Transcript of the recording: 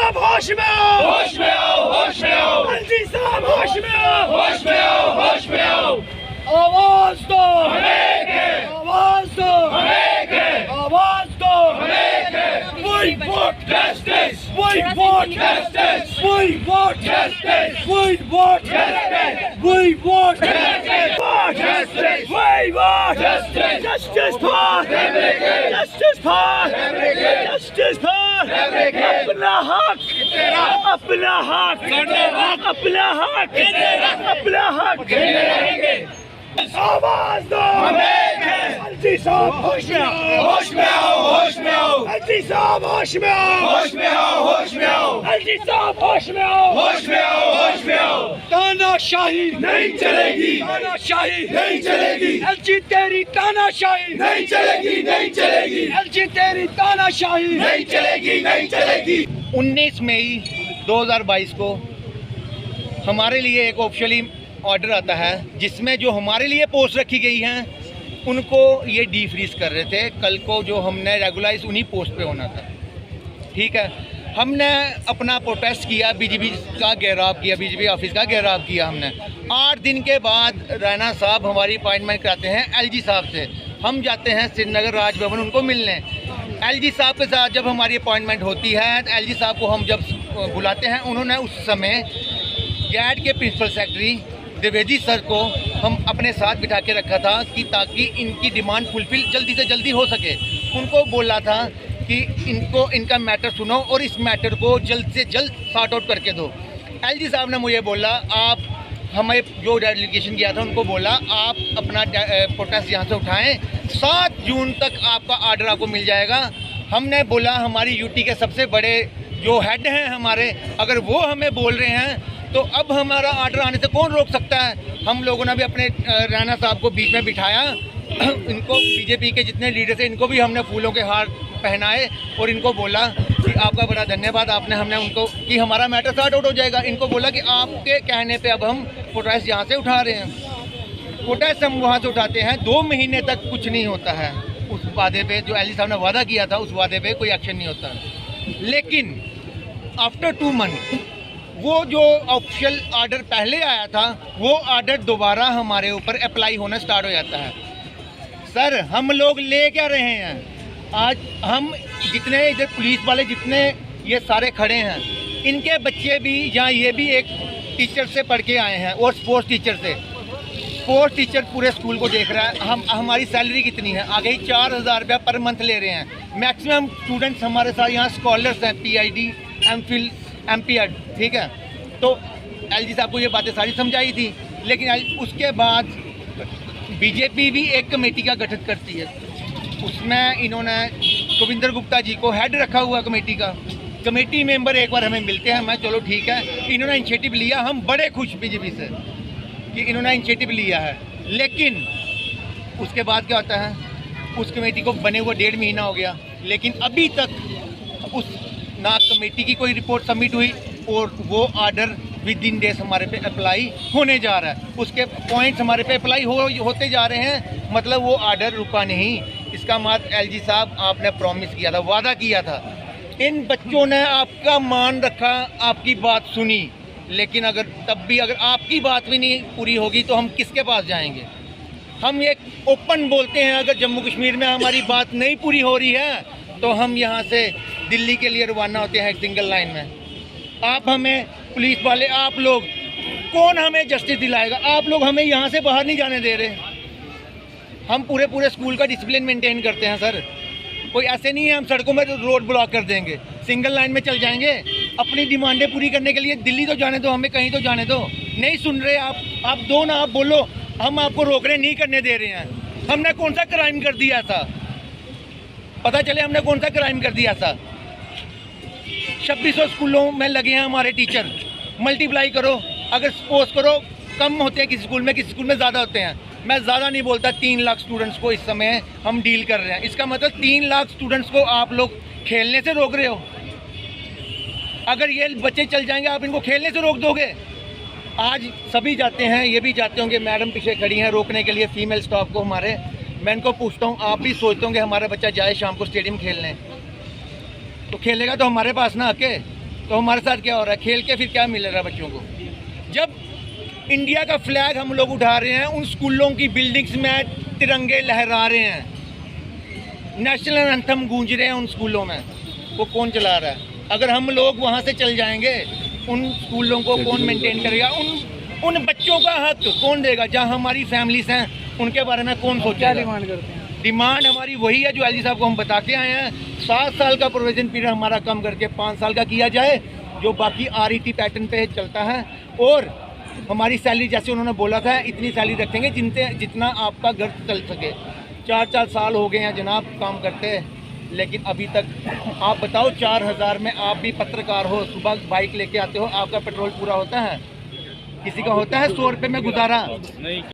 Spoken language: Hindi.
साहब होश में आओ, होश में आओ, होश में आओ, एलजी साहब होश में आओ, होश में आओ, होश में आओ। आवाज दो, हम एक हैं, आवाज दो, हम एक हैं, आवाज दो, हम एक हैं। We want Justice, we want justice, we want justice, we want justice, we want justice, we want justice, justice for Fabricate, justice for Fabricate, justice for Fabricate, अपना हक अपना हक अपना हक अपना हक रहेंगे। आवाज दो, हम एक हैं, एलजी साहब होश में आओ, होश में आओ, होश में आओ, एलजी साहब होश में आओ, होश में आओ, होश में आओ, एलजी साहब होश में आओ, होश में आओ, होश में आओ। तानाशाही नहीं चलेगी, तानाशाही नहीं चलेगी, एलजी तेरी तानाशाही नहीं चलेगी, नहीं चलेगी, एलजी तेरी तानाशाही नहीं चलेगी, नहीं चलेगी। 19 मई 2022 को हमारे लिए एक ऑफिशियली ऑर्डर आता है जिसमें जो हमारे लिए पोस्ट रखी गई हैं उनको ये डीफ्रीज कर रहे थे। कल को जो हमने रेगुलाइज उन्हीं पोस्ट पे होना था, ठीक है। हमने अपना प्रोटेस्ट किया, बीजेपी का घेराव किया, बीजेपी ऑफिस का घेराव किया हमने। 8 दिन के बाद रैना साहब हमारी अपॉइंटमेंट कराते हैं एलजी साहब से। हम जाते हैं श्रीनगर राजभवन उनको मिलने। एलजी साहब के साथ जब हमारी अपॉइंटमेंट होती है, एलजी साहब को हम जब बुलाते हैं, उन्होंने उस समय गैड के प्रिंसिपल सेक्रेटरी द्विवेदी सर को हम अपने साथ बिठा के रखा था कि ताकि इनकी डिमांड फुलफिल जल्दी से जल्दी हो सके। उनको बोला था कि इनको इनका मैटर सुनो और इस मैटर को जल्द से जल्द सॉर्ट आउट करके दो। एलजी साहब ने मुझे बोला, आप हमें जो डेलीगेशन किया था उनको बोला आप अपना प्रोटेस्ट यहाँ से उठाएं, 7 जून तक आपका ऑर्डर आपको मिल जाएगा। हमने बोला हमारी यूटी के सबसे बड़े जो हेड हैं हमारे, अगर वो हमें बोल रहे हैं तो अब हमारा ऑर्डर आने से कौन रोक सकता है। हम लोगों ने भी अपने रैना साहब को बीच में बिठाया, इनको बीजेपी के जितने लीडर्स हैं इनको भी हमने फूलों के हार पहनाए और इनको बोला कि आपका बड़ा धन्यवाद, आपने हमने उनको कि हमारा मैटर सॉर्ट आउट हो जाएगा। इनको बोला कि आपके कहने पे अब हम प्रोटेस्ट यहाँ से उठा रहे हैं। प्रोटेस्ट हम वहाँ से उठाते हैं, 2 महीने तक कुछ नहीं होता है। उस वादे पे जो एलजी साहब ने वादा किया था उस वादे पे कोई एक्शन नहीं होता। लेकिन आफ्टर 2 मंथ वो जो ऑफिशियल ऑर्डर पहले आया था वो ऑर्डर दोबारा हमारे ऊपर अप्लाई होना स्टार्ट हो जाता है। सर हम लोग ले क्या रहे हैं, आज हम जितने इधर पुलिस वाले जितने ये सारे खड़े हैं, इनके बच्चे भी या ये भी एक टीचर से पढ़ के आए हैं और स्पोर्ट्स टीचर से। स्पोर्ट्स टीचर पूरे स्कूल को देख रहा है। हमारी सैलरी कितनी है, आगे ही 4000 रुपया पर मंथ ले रहे हैं। मैक्सिमम स्टूडेंट्स हमारे साथ यहाँ स्कॉलर्स हैं, PID, MPhil, MP.Ed, ठीक है। तो एलजी साहब को ये बातें सारी समझाई थी, लेकिन उसके बाद बीजेपी भी एक कमेटी का गठन करती है। उसमें इन्होंने गोविंदर गुप्ता जी को हेड रखा हुआ कमेटी का। कमेटी मेंबर एक बार हमें मिलते हैं, मैं चलो ठीक है, इन्होंने इनिशिएटिव लिया, हम बड़े खुश बीजेपी से कि इन्होंने इनिशिएटिव लिया है। लेकिन उसके बाद क्या होता है, उस कमेटी को बने हुए 1.5 महीना हो गया, लेकिन अभी तक उस ना कमेटी की कोई रिपोर्ट सबमिट हुई और वो ऑर्डर विद इन डेज हमारे पे अप्लाई होने जा रहा है। उसके पॉइंट्स हमारे पे अप्लाई होते जा रहे हैं, मतलब वो ऑर्डर रुका नहीं। इसका मतलब एलजी साहब आपने प्रॉमिस किया था, वादा किया था। इन बच्चों ने आपका मान रखा, आपकी बात सुनी, लेकिन अगर तब भी अगर आपकी बात भी नहीं पूरी होगी तो हम किसके पास जाएंगे। हम ये ओपन बोलते हैं, अगर जम्मू कश्मीर में हमारी बात नहीं पूरी हो रही है तो हम यहाँ से दिल्ली के लिए रवाना होते हैं एक सिंगल लाइन में। आप हमें पुलिस वाले, आप लोग, कौन हमें जस्टिस दिलाएगा। आप लोग हमें यहाँ से बाहर नहीं जाने दे रहे। हम पूरे स्कूल का डिसिप्लिन मेंटेन करते हैं सर, कोई ऐसे नहीं है हम सड़कों में रोड ब्लॉक कर देंगे, सिंगल लाइन में चल जाएंगे। अपनी डिमांडें पूरी करने के लिए दिल्ली तो जाने दो, हमें कहीं तो जाने दो। नहीं सुन रहे आप दो ना, आप बोलो, हम आपको रोक रहे नहीं करने दे रहे हैं। हमने कौन सा क्राइम कर दिया था, पता चले हमने कौन सा क्राइम कर दिया था। 2600 स्कूलों में लगे हैं हमारे टीचर, मल्टीप्लाई करो, अगर सपोज करो कम होते हैं किसी स्कूल में, किसी स्कूल में ज़्यादा होते हैं। मैं ज़्यादा नहीं बोलता, 3 लाख स्टूडेंट्स को इस समय हम डील कर रहे हैं। इसका मतलब 3 लाख स्टूडेंट्स को आप लोग खेलने से रोक रहे हो। अगर ये बच्चे चल जाएंगे आप इनको खेलने से रोक दोगे। आज सभी जाते हैं, ये भी जाते होंगे, मैडम पीछे खड़ी हैं रोकने के लिए फीमेल स्टाफ को हमारे। मैं इनको पूछता हूँ, आप भी सोचते होंगे हमारा बच्चा जाए शाम को स्टेडियम खेलने, तो खेलेगा तो हमारे पास ना आके, तो हमारे साथ क्या हो रहा है? खेल के फिर क्या मिल रहा है बच्चों को? जब इंडिया का फ्लैग हम लोग उठा रहे हैं, उन स्कूलों की बिल्डिंग्स में तिरंगे लहरा रहे हैं, नेशनल एंथम गूंज रहे हैं उन स्कूलों में, वो कौन चला रहा है? अगर हम लोग वहाँ से चल जाएंगे, उन स्कूलों को कौन मेंटेन करेगा? उन बच्चों का हक कौन देगा? जहाँ हमारी फैमिलीज हैं, उनके बारे में कौन सोचेगा? क्या डिमांड करते हैं? डिमांड हमारी वही है जो एलजी साहब को हम बता के आए हैं। 7 साल का प्रोविजन पीरियड हमारा कम करके 5 साल का किया जाए, जो बाकी आरईटी पैटर्न पे चलता है, और हमारी सैलरी जैसे उन्होंने बोला था इतनी सैलरी रखेंगे जितना आपका घर चल सके। 4 साल हो गए हैं जनाब काम करते, लेकिन अभी तक आप बताओ 4000 में आप भी पत्रकार हो, सुबह बाइक लेके आते हो, आपका पेट्रोल पूरा होता है? किसी का होता है 100 रुपये में गुजारा?